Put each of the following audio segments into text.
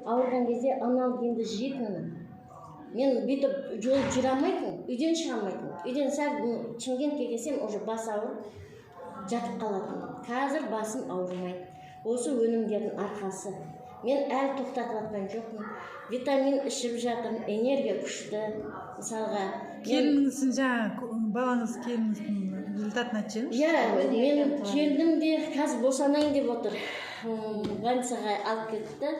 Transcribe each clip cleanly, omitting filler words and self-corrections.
ауырған кезде аналық емді жейтінмін. Мен бүйтіп жол жүре алмайтын, үйден шыға алмайтын. Үйден сәл Шымкентке келсем, уже бас ауырып жатып қалатын. Қазір басым ауырмайды. Осы өнімдердің арқасы. Мен әлі тоқтатып жатқан жоқпын. Витамин ішіп жатырмын, энергия күшті. Мысалға, келініңіздің жаңа балаңыз келініңіздің результатын айтсаңыз. Мен келдім де қазір босанайын деп отыр. Больницаға алып кетті.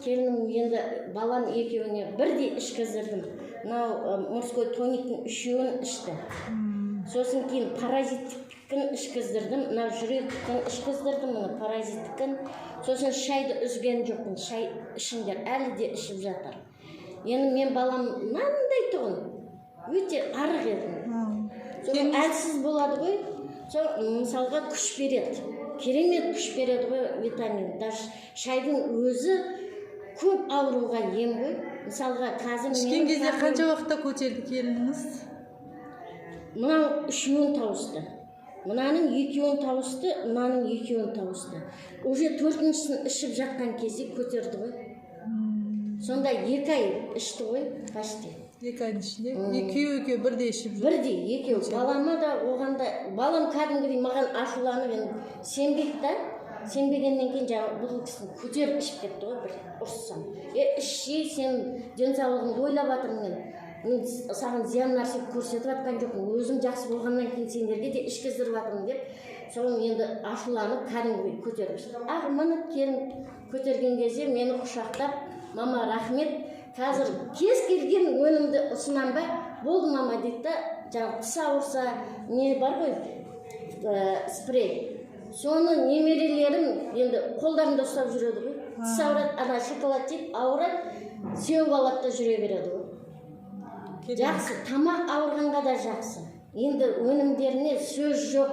Келінім енді баланы екеуіне бірдей ішкіздірдім. Мынау морской тониктің 3-еуін ішті. Сосын кейін паразиттікін ішкіздірдім. Мынау жүректікін ішкіздірдім, мұны паразиттікін. Сосын шайды үзген жоқпын. Шай ішіңдер, әлі де ішіп жатыр. Енді мен балам мынандай тұғын. Өте арық едім. Сосын әлсіз болады ғой. Мысалға күш береді. Керемет күш береді ғой витамин. Даже шайдың өзі көп ауруға ем ғой. Мысалға қазір ішкен кезде қанша уақытта көтерді келініңіз? Мынау 3-еуін тауысты. Мынаның 2-еуін тауысты, мынаның 2-еуін тауысты. Уже 4-шісін ішіп жатқан кезде көтерді ғой. Сонда 2 ай ішті ғой, почти. 2 айдың ішінде? Екеуі бірдей ішіп жүр? Бірдей, екеуі. Балама да, оған да. Балам кәдімгідей маған ашуланып, сенбейді да. Сенбегеннен кейін жаңа бұл кісіні көтеріп ішіп кетті ғой, бір ұрыссам. Ішші, сен денсаулығыңды ойлап жатырмын мен. Мен саған зиян нәрсе көрсетіп жатқан жоқпын. Өзім жақсы болғаннан кейін сендерге де ішкіздіріп жатырмын деп. Соны енді ашуланып кәдімгідей көтеріп ішті. Ағыманып келін көтерген кезде мені құшақтап, мама рахмет. Қазір кез келген өнімді ұсынам ба? Болды мама дейді да, жаңа тіс ауырса, не бар ғой, спрей. Соны немерелерім енді қолдарында ұстап жүреді ғой. Тіс ауырады, ана шоколад жейді, ауырады, сеуіп алады да жүре береді ғой. Жақсы, тамақ ауырғанға да жақсы. Енді өнімдеріне сөз жоқ.